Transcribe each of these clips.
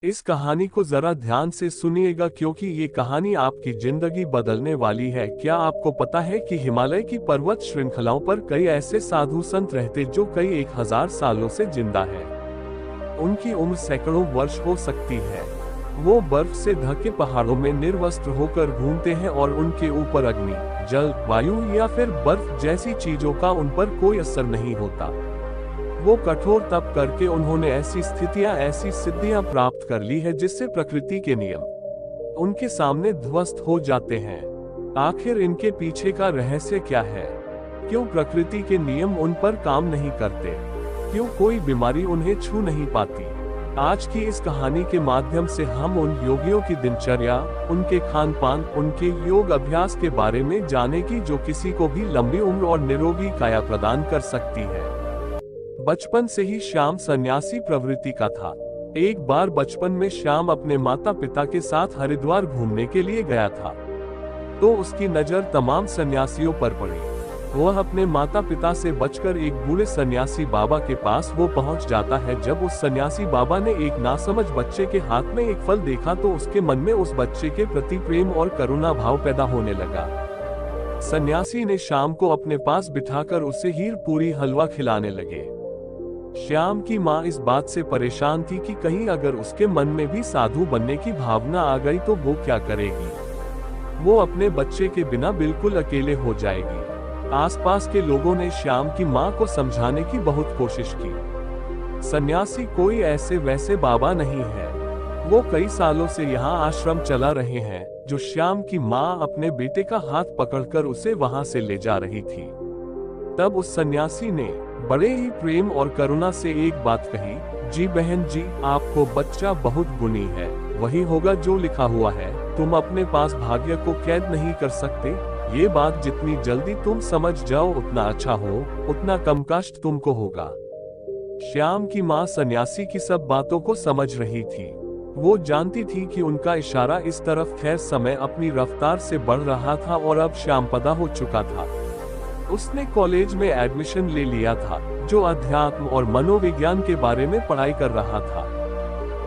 इस कहानी को जरा ध्यान से सुनिएगा क्योंकि ये कहानी आपकी जिंदगी बदलने वाली है। क्या आपको पता है कि हिमालय की पर्वत श्रृंखलाओं पर कई ऐसे साधु संत रहते जो कई 1000 सालों से जिंदा है। उनकी उम्र सैकड़ों वर्ष हो सकती है। वो बर्फ से ढके पहाड़ों में निर्वस्त्र होकर घूमते हैं और उनके ऊपर अग्नि, जल, वायु या फिर बर्फ जैसी चीजों का उन पर कोई असर नहीं होता। वो कठोर तप करके उन्होंने ऐसी स्थितियां, ऐसी सिद्धियां प्राप्त कर ली है जिससे प्रकृति के नियम उनके सामने ध्वस्त हो जाते हैं। आखिर इनके पीछे का रहस्य क्या है? क्यों प्रकृति के नियम उन पर काम नहीं करते? क्यों कोई बीमारी उन्हें छू नहीं पाती? आज की इस कहानी के माध्यम से हम उन योगियों की दिनचर्या, उनके खान पान, उनके योग अभ्यास के बारे में जानेंगे जो किसी को भी लंबी उम्र और निरोगी काया प्रदान कर सकती है। बचपन से ही श्याम सन्यासी प्रवृत्ति का था। एक बार बचपन में श्याम अपने माता पिता के साथ हरिद्वार घूमने के लिए गया था, तो उसकी नजर तमाम सन्यासियों पर पड़ी। वह अपने माता पिता से बचकर एक बूढ़े सन्यासी बाबा के पास वो पहुंच जाता है। जब उस सन्यासी बाबा ने एक नासमझ बच्चे के हाथ में एक फल देखा तो उसके मन में उस बच्चे के प्रति प्रेम और करुणा भाव पैदा होने लगा। सन्यासी ने श्याम को अपने पास बिठाकर उसे हीर पूरी हलवा खिलाने लगे। श्याम की माँ इस बात से परेशान थी कि कहीं अगर उसके मन में भी साधु बनने की भावना आ गई तो वो क्या करेगी। वो अपने बच्चे के बिना बिल्कुल अकेले हो जाएगी। आसपास के लोगों ने श्याम की माँ को समझाने की बहुत कोशिश की। सन्यासी कोई ऐसे वैसे बाबा नहीं है। वो कई सालों से यहाँ आश्रम चला रहे हैं। जो श्याम की माँ अपने बेटे का हाथ पकड़कर उसे वहाँ से ले जा रही थी, तब उस सन्यासी ने बड़े ही प्रेम और करुणा से एक बात कही, जी बहन जी, आपको बच्चा बहुत गुणी है, वही होगा जो लिखा हुआ है। तुम अपने पास भाग्य को कैद नहीं कर सकते। ये बात जितनी जल्दी तुम समझ जाओ उतना अच्छा हो, उतना कम कष्ट तुमको होगा। श्याम की माँ सन्यासी की सब बातों को समझ रही थी। वो जानती थी कि उनका इशारा इस तरफ खैर समय अपनी रफ्तार से बढ़ रहा था और अब श्याम पैदा हो चुका था। उसने कॉलेज में एडमिशन ले लिया था, जो अध्यात्म और मनोविज्ञान के बारे में पढ़ाई कर रहा था।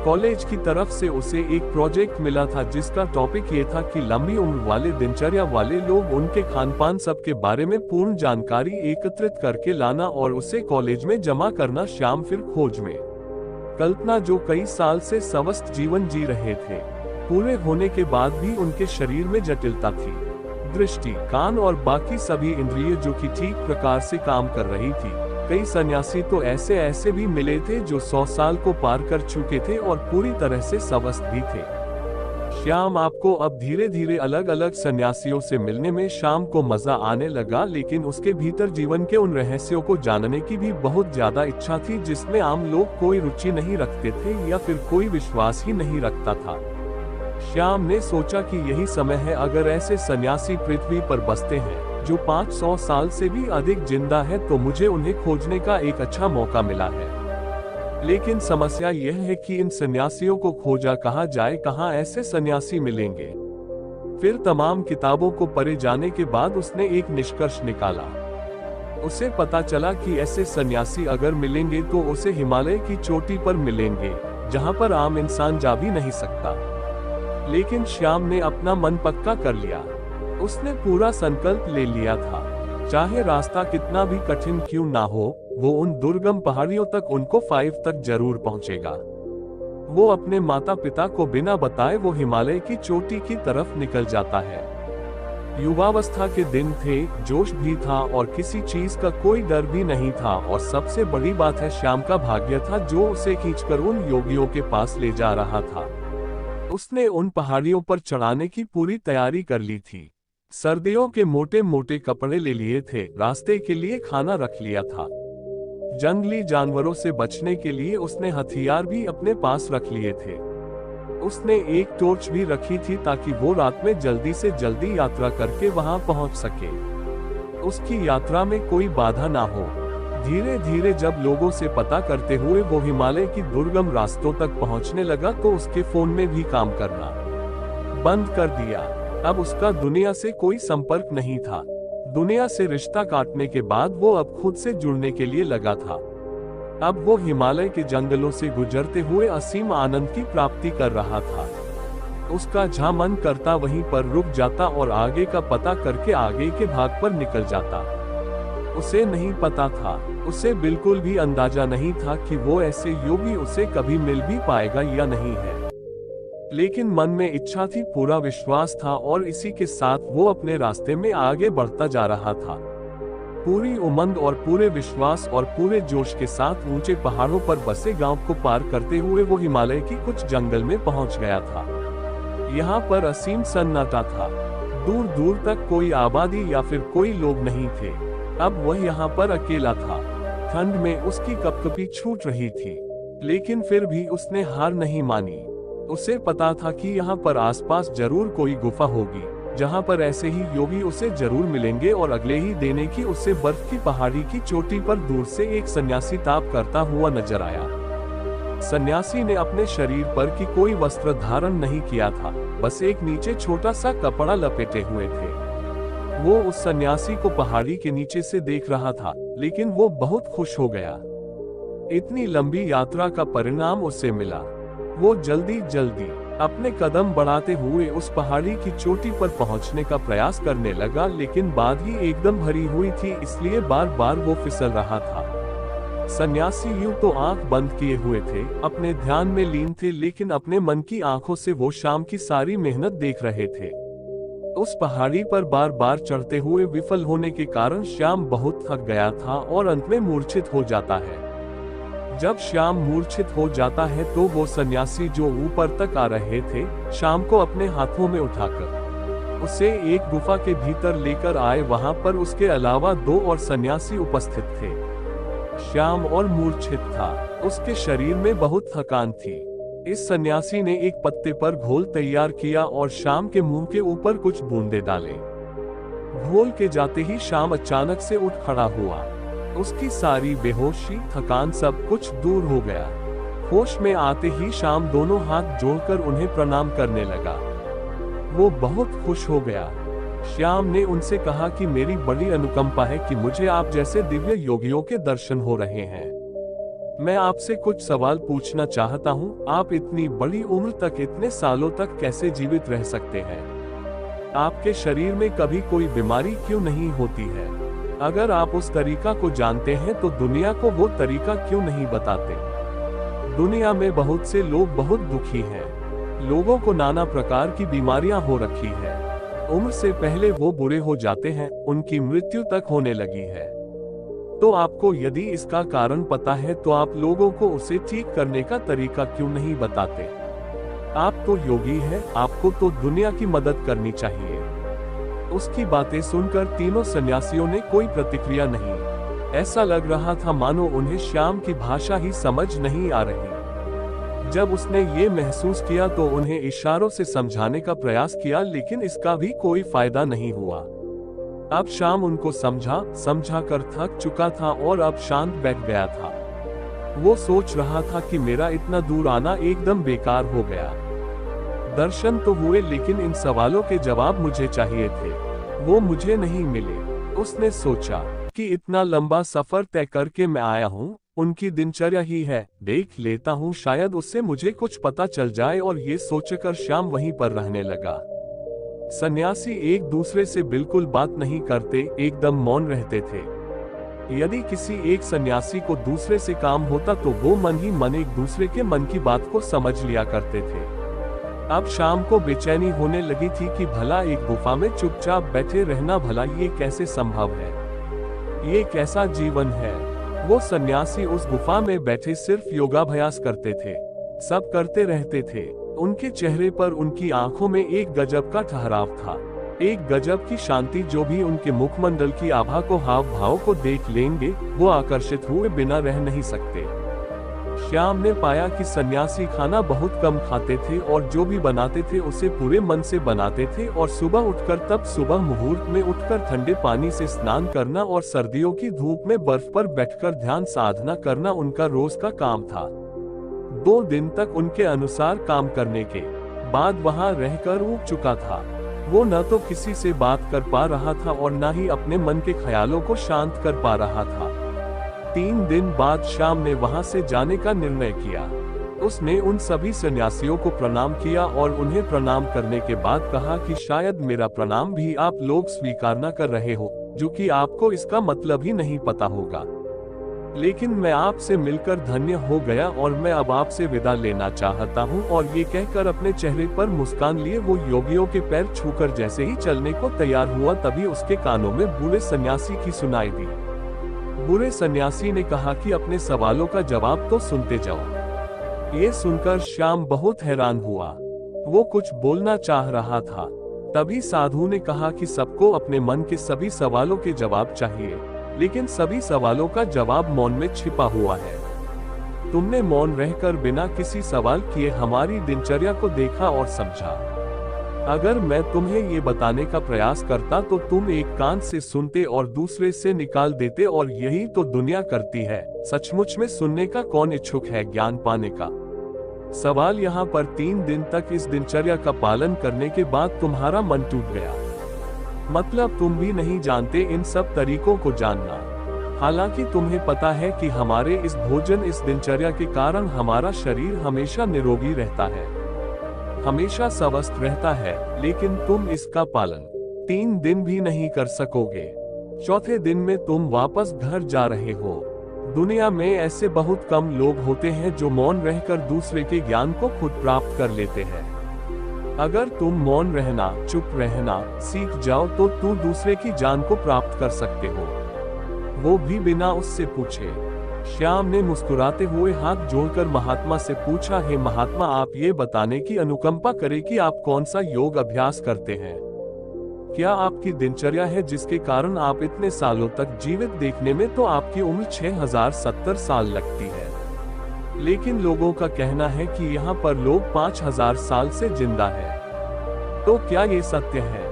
कॉलेज की तरफ से उसे एक प्रोजेक्ट मिला था जिसका टॉपिक ये था कि लंबी उम्र वाले दिनचर्या वाले लोग, उनके खान पान सब के बारे में पूर्ण जानकारी एकत्रित करके लाना और उसे कॉलेज में जमा करना। श्याम फिर खोज में। कल्पना जो कई साल से स्वस्थ जीवन जी रहे थे, पूरे होने के बाद भी उनके शरीर में जटिलता थी। दृष्टि, कान और बाकी सभी इंद्रिय जो कि ठीक प्रकार से काम कर रही थी। कई सन्यासी तो ऐसे भी मिले थे जो 100 साल को पार कर चुके थे और पूरी तरह से स्वस्थ भी थे। श्याम आपको अब धीरे धीरे अलग अलग सन्यासियों से मिलने में श्याम को मजा आने लगा, लेकिन उसके भीतर जीवन के उन रहस्यों को जानने की भी बहुत ज्यादा इच्छा थी जिसमें आम लोग कोई रुचि नहीं रखते थे या फिर कोई विश्वास ही नहीं रखता था। श्याम ने सोचा कि यही समय है, अगर ऐसे सन्यासी पृथ्वी पर बसते हैं जो 500 साल से भी अधिक जिंदा है तो मुझे उन्हें खोजने का एक अच्छा मौका मिला है। लेकिन समस्या यह है कि इन सन्यासियों को खोजा कहाँ जाए, कहाँ ऐसे सन्यासी मिलेंगे। फिर तमाम किताबों को पढ़े जाने के बाद उसने एक निष्कर्ष निकाला। उसे पता चला कि ऐसे सन्यासी अगर मिलेंगे तो उसे हिमालय की चोटी पर मिलेंगे, जहाँ पर आम इंसान जा भी नहीं सकता। लेकिन श्याम ने अपना मन पक्का कर लिया। उसने पूरा संकल्प ले लिया था, चाहे रास्ता कितना भी कठिन क्यों ना हो, वो उन दुर्गम पहाड़ियों तक, उनको 5 तक जरूर पहुंचेगा। वो अपने माता पिता को बिना बताए वो हिमालय की चोटी की तरफ निकल जाता है। युवावस्था के दिन थे, जोश भी था और किसी चीज का कोई डर भी नहीं था। और सबसे बड़ी बात है, श्याम का भाग्य था जो उसे खींचकर उन योगियों के पास ले जा रहा था। उसने उन पहाड़ियों पर चढ़ाने की पूरी तैयारी कर ली थी। सर्दियों के मोटे मोटे कपड़े ले लिए थे, रास्ते के लिए खाना रख लिया था। जंगली जानवरों से बचने के लिए उसने हथियार भी अपने पास रख लिए थे। उसने एक टॉर्च भी रखी थी ताकि वो रात में जल्दी से जल्दी यात्रा करके वहां पहुंच सके। उसकी यात्रा में कोई बाधा ना हो। धीरे धीरे जब लोगों से पता करते हुए वो हिमालय की दुर्गम रास्तों तक पहुंचने लगा तो उसके फोन में भी काम करना बंद कर दिया। अब उसका दुनिया से कोई संपर्क नहीं था। दुनिया से रिश्ता काटने के बाद वो अब खुद से जुड़ने के लिए लगा था। अब वो हिमालय के जंगलों से गुजरते हुए असीम आनंद की प्राप्ति कर रहा था। उसका जहाँ मन करता वहीं पर रुक जाता और आगे का पता करके आगे के भाग पर निकल जाता। उसे नहीं पता था, उसे बिल्कुल भी अंदाजा नहीं था कि वो ऐसे योगी उसे कभी मिल भी पाएगा या नहीं है। लेकिन मन में इच्छा थी, पूरा विश्वास था और इसी के साथ वो अपने रास्ते में आगे बढ़ता जा रहा था। पूरी उमंग और पूरे विश्वास और पूरे जोश के साथ ऊंचे पहाड़ों पर बसे गांव को पार करते हुए वो हिमालय की कुछ जंगल में पहुंच गया था। यहाँ पर असीम सन्नाटा था, दूर दूर तक कोई आबादी या फिर कोई लोग नहीं थे। अब वह यहाँ पर अकेला था। ठंड में उसकी कपकपी छूट रही थी, लेकिन फिर भी उसने हार नहीं मानी। उसे पता था कि यहाँ पर आसपास जरूर कोई गुफा होगी, जहाँ पर ऐसे ही योगी उसे जरूर मिलेंगे और अगले ही दिन की उसे बर्फ की पहाड़ी की चोटी पर दूर से एक सन्यासी ताप करता हुआ नजर आया। सन्यासी ने अपने शरीर पर की कोई वस्त्र धारण नहीं किया था, बस एक नीचे छोटा सा कपड़ा लपेटे हुए थे। वो उस सन्यासी को पहाड़ी के नीचे से देख रहा था, लेकिन वो बहुत खुश हो गया। इतनी लंबी यात्रा का परिणाम उसे मिला। वो जल्दी जल्दी अपने कदम बढ़ाते हुए उस पहाड़ी की चोटी पर पहुंचने का प्रयास करने लगा, लेकिन बात ही एकदम भरी हुई थी, इसलिए बार बार वो फिसल रहा था। सन्यासी यूं तो आंख बंद किए हुए थे, अपने ध्यान में लीन थे, लेकिन अपने मन की आंखों से वो शाम की सारी मेहनत देख रहे थे। उस पहाड़ी पर बार बार चढ़ते हुए विफल होने के कारण श्याम बहुत थक गया था और अंत में मूर्छित हो जाता है। जब श्याम मूर्छित हो जाता है तो वो सन्यासी जो ऊपर तक आ रहे थे, श्याम को अपने हाथों में उठाकर उसे एक गुफा के भीतर लेकर आए। वहां पर उसके अलावा 2 और सन्यासी उपस्थित थे। श्याम और मूर्छित था, उसके शरीर में बहुत थकान थी। इस सन्यासी ने एक पत्ते पर घोल तैयार किया और श्याम के मुंह के ऊपर कुछ बूंदे डाले। घोल के जाते ही श्याम अचानक से उठ खड़ा हुआ। उसकी सारी बेहोशी, थकान सब कुछ दूर हो गया। होश में आते ही श्याम दोनों हाथ जोड़कर उन्हें प्रणाम करने लगा। वो बहुत खुश हो गया। श्याम ने उनसे कहा कि मेरी बड़ी अनुकंपा है कि मुझे आप जैसे दिव्य योगियों के दर्शन हो रहे हैं। मैं आपसे कुछ सवाल पूछना चाहता हूँ। आप इतनी बड़ी उम्र तक, इतने सालों तक कैसे जीवित रह सकते हैं? आपके शरीर में कभी कोई बीमारी क्यों नहीं होती है? अगर आप उस तरीका को जानते हैं तो दुनिया को वो तरीका क्यों नहीं बताते? दुनिया में बहुत से लोग बहुत दुखी हैं। लोगों को नाना प्रकार की बीमारियां हो रखी है। उम्र से पहले वो बुरे हो जाते हैं, उनकी मृत्यु तक होने लगी है। तो आपको यदि इसका कारण पता है तो आप लोगों को उसे ठीक करने का तरीका क्यों नहीं बताते? आप तो योगी हैं, आपको तो दुनिया की मदद करनी चाहिए। उसकी बातें सुनकर तीनों सन्यासियों ने कोई प्रतिक्रिया नहीं। ऐसा लग रहा था मानो उन्हें श्याम की भाषा ही समझ नहीं आ रही। जब उसने ये महसूस किया तो उन्हें इशारों से समझाने का प्रयास किया, लेकिन इसका भी कोई फायदा नहीं हुआ। अब श्याम उनको समझा कर थक चुका था और अब शांत बैठ गया था। वो सोच रहा था कि मेरा इतना दूर आना एकदम बेकार हो गया। दर्शन तो हुए, लेकिन इन सवालों के जवाब मुझे चाहिए थे, वो मुझे नहीं मिले। उसने सोचा कि इतना लंबा सफर तय करके मैं आया हूँ, उनकी दिनचर्या ही है, देख लेता हूँ, शायद उससे मुझे कुछ पता चल जाए। और ये सोचकर श्याम वहीं पर रहने लगा। सन्यासी एक दूसरे से बिल्कुल बात नहीं करते, एकदम मौन रहते थे। यदि किसी एक सन्यासी को दूसरे से काम होता तो वो मन ही मन एक दूसरे के मन की बात को समझ लिया करते थे। अब शाम को बेचैनी होने लगी थी कि भला एक गुफा में चुपचाप बैठे रहना, भला ये कैसे संभव है? ये कैसा जीवन है? वो सन्यासी उस गुफा में बैठे सिर्फ योगाभ्यास करते थे, सब करते रहते थे। उनके चेहरे पर, उनकी आंखों में एक गजब का ठहराव था, एक गजब की शांति। जो भी उनके मुखमंडल की आभा को, हाव भाव को देख लेंगे, वो आकर्षित हुए बिना रह नहीं सकते। श्याम ने पाया कि सन्यासी खाना बहुत कम खाते थे और जो भी बनाते थे उसे पूरे मन से बनाते थे। और सुबह उठकर, तब सुबह मुहूर्त में उठकर ठंडे पानी से स्नान करना और सर्दियों की धूप में बर्फ पर बैठकर ध्यान साधना करना उनका रोज का काम था। 2 दिन तक उनके अनुसार काम करने के बाद वहां रहकर ऊब चुका था। वो न तो किसी से बात कर पा रहा था और न ही अपने मन के ख्यालों को शांत कर पा रहा था। 3 दिन बाद श्याम ने वहां से जाने का निर्णय किया। उसने उन सभी सन्यासियों को प्रणाम किया और उन्हें प्रणाम करने के बाद कहा कि शायद मेरा प्रणाम भी आप लोग स्वीकार न कर रहे हो, जो कि आपको इसका मतलब ही नहीं पता होगा। लेकिन मैं आपसे मिलकर धन्य हो गया और मैं अब आपसे विदा लेना चाहता हूँ। और ये कहकर अपने चेहरे पर मुस्कान लिए वो योगियों के पैर छूकर जैसे ही चलने को तैयार हुआ, तभी उसके कानों में बूढ़े सन्यासी की सुनाई दी। बूढ़े सन्यासी ने कहा कि अपने सवालों का जवाब तो सुनते जाओ। ये सुनकर श्याम बहुत हैरान हुआ। वो कुछ बोलना चाह रहा था, तभी साधु ने कहा कि सबको अपने मन के सभी सवालों के जवाब चाहिए, लेकिन सभी सवालों का जवाब मौन में छिपा हुआ है। तुमने मौन रहकर बिना किसी सवाल किए हमारी दिनचर्या को देखा और समझा। अगर मैं तुम्हें ये बताने का प्रयास करता तो तुम एक कान से सुनते और दूसरे से निकाल देते, और यही तो दुनिया करती है। सचमुच में सुनने का कौन इच्छुक है ज्ञान पाने का? सवाल यहाँ पर 3 दिन तक इस दिनचर्या का पालन करने के बाद तुम्हारा मन टूट गया, मतलब तुम भी नहीं जानते इन सब तरीकों को जानना। हालांकि तुम्हें पता है कि हमारे इस भोजन, इस दिनचर्या के कारण हमारा शरीर हमेशा निरोगी रहता है, हमेशा स्वस्थ रहता है, लेकिन तुम इसका पालन 3 दिन भी नहीं कर सकोगे। चौथे दिन में तुम वापस घर जा रहे हो। दुनिया में ऐसे बहुत कम लोग होते हैं जो मौन रहकर दूसरे के ज्ञान को खुद प्राप्त कर लेते हैं। अगर तुम मौन रहना, चुप रहना सीख जाओ तो तू दूसरे की जान को प्राप्त कर सकते हो, वो भी बिना उससे पूछे। श्याम ने मुस्कुराते हुए हाथ जोड़कर महात्मा से पूछा, हे महात्मा, आप ये बताने की अनुकंपा करें कि आप कौन सा योग अभ्यास करते हैं? क्या आपकी दिनचर्या है जिसके कारण आप इतने सालों तक जीवित? देखने में तो आपकी उम्र 6070 साल लगती है, लेकिन लोगों का कहना है कि यहाँ पर लोग 5000 साल से जिंदा है। तो क्या ये सत्य है?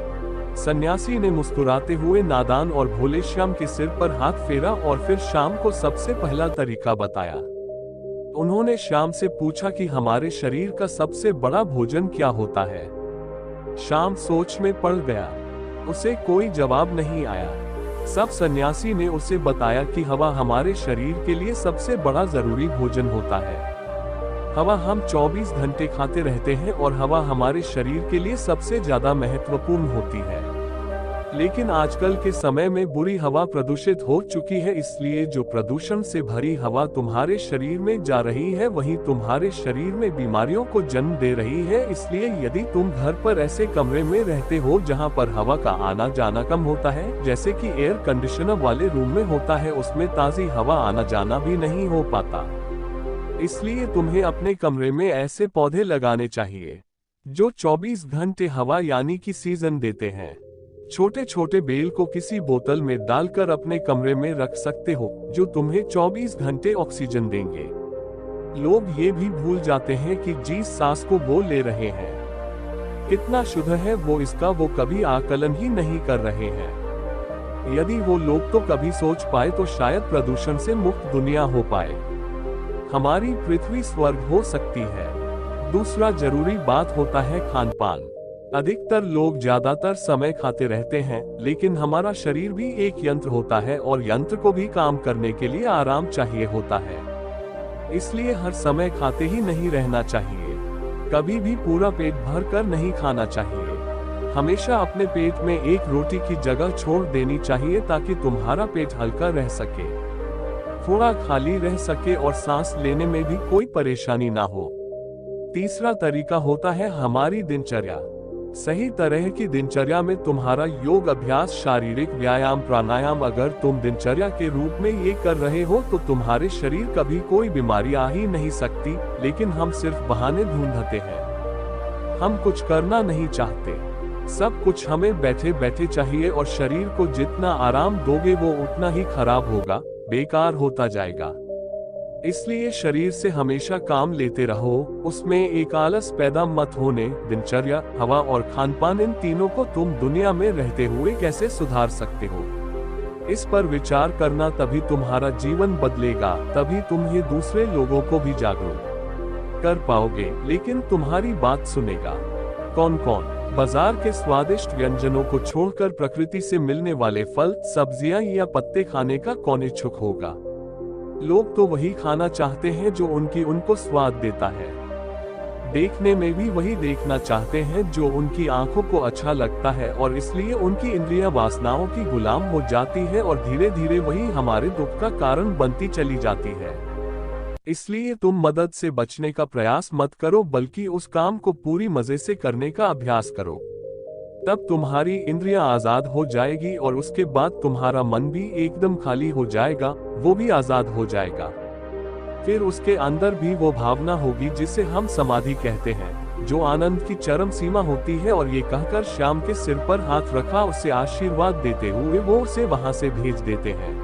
सन्यासी ने मुस्कुराते हुए नादान और भोले श्याम के सिर पर हाथ फेरा और फिर श्याम को सबसे पहला तरीका बताया। उन्होंने श्याम से पूछा कि हमारे शरीर का सबसे बड़ा भोजन क्या होता है? श्याम सोच में पड़ गया, उसे कोई जवाब नहीं आया। सब सन्यासी ने उसे बताया कि हवा हमारे शरीर के लिए सबसे बड़ा जरूरी भोजन होता है। हवा हम 24 घंटे खाते रहते हैं और हवा हमारे शरीर के लिए सबसे ज्यादा महत्वपूर्ण होती है। लेकिन आजकल के समय में बुरी हवा प्रदूषित हो चुकी है, इसलिए जो प्रदूषण से भरी हवा तुम्हारे शरीर में जा रही है वही तुम्हारे शरीर में बीमारियों को जन्म दे रही है। इसलिए यदि तुम घर पर ऐसे कमरे में रहते हो जहां पर हवा का आना जाना कम होता है, जैसे कि एयर कंडीशनर वाले रूम में होता है, उसमें ताजी हवा आना जाना भी नहीं हो पाता। इसलिए तुम्हें अपने कमरे में ऐसे पौधे लगाने चाहिए जो 24 घंटे हवा यानी कि सीजन देते हैं। छोटे छोटे बेल को किसी बोतल में डालकर अपने कमरे में रख सकते हो, जो तुम्हें 24 घंटे ऑक्सीजन देंगे। लोग ये भी भूल जाते हैं कि जिस सांस को वो ले रहे हैं कितना शुद्ध है वो कभी आकलन ही नहीं कर रहे हैं। यदि वो लोग तो कभी सोच पाए तो शायद प्रदूषण से मुक्त दुनिया हो पाए, हमारी पृथ्वी स्वर्ग हो सकती है। दूसरा जरूरी बात होता है खान पान। अधिकतर लोग ज्यादातर समय खाते रहते हैं, लेकिन हमारा शरीर भी एक यंत्र होता है और यंत्र को भी काम करने के लिए आराम चाहिए होता है। इसलिए हर समय खाते ही नहीं रहना चाहिए, कभी भी पूरा पेट भर कर नहीं खाना चाहिए। हमेशा अपने पेट में एक रोटी की जगह छोड़ देनी चाहिए ताकि तुम्हारा पेट हल्का रह सके, थोड़ा खाली रह सके और सांस लेने में भी कोई परेशानी ना हो। तीसरा तरीका होता है हमारी दिनचर्या। सही तरह की दिनचर्या में तुम्हारा योग अभ्यास, शारीरिक व्यायाम, प्राणायाम अगर तुम दिनचर्या के रूप में ये कर रहे हो तो तुम्हारे शरीर कभी कोई बीमारी आ ही नहीं सकती। लेकिन हम सिर्फ बहाने ढूंढते हैं, हम कुछ करना नहीं चाहते। सब कुछ हमें बैठे बैठे चाहिए और शरीर को जितना आराम दोगे वो उतना ही खराब होगा, बेकार होता जाएगा। इसलिए शरीर से हमेशा काम लेते रहो, उसमें एक आलस पैदा मत होने। दिनचर्या, हवा और खानपान, इन तीनों को तुम दुनिया में रहते हुए कैसे सुधार सकते हो, इस पर विचार करना। तभी तुम्हारा जीवन बदलेगा, तभी तुम ये दूसरे लोगों को भी जागरूक कर पाओगे। लेकिन तुम्हारी बात सुनेगा कौन कौन? बाजार के स्वादिष्ट व्यंजनों को छोड़कर प्रकृति से मिलने वाले फल, सब्जियां या पत्ते खाने का कौन इच्छुक होगा? लोग तो वही खाना चाहते हैं जो उनको स्वाद देता है। देखने में भी वही देखना चाहते हैं जो उनकी आंखों को अच्छा लगता है, और इसलिए उनकी इंद्रियां वासनाओं की गुलाम हो जाती है और धीरे धीरे वही हमारे दुख का कारण बनती चली जाती है। इसलिए तुम मदद से बचने का प्रयास मत करो, बल्कि उस काम को पूरी मजे से करने का अभ्यास करो। तब तुम्हारी इंद्रियां आजाद हो जाएगी और उसके बाद तुम्हारा मन भी एकदम खाली हो जाएगा, वो भी आजाद हो जाएगा। फिर उसके अंदर भी वो भावना होगी जिसे हम समाधि कहते हैं, जो आनंद की चरम सीमा होती है। और ये कहकर श्याम के सिर पर हाथ रखा, उसे आशीर्वाद देते हुए वो उसे वहां से भेज देते हैं।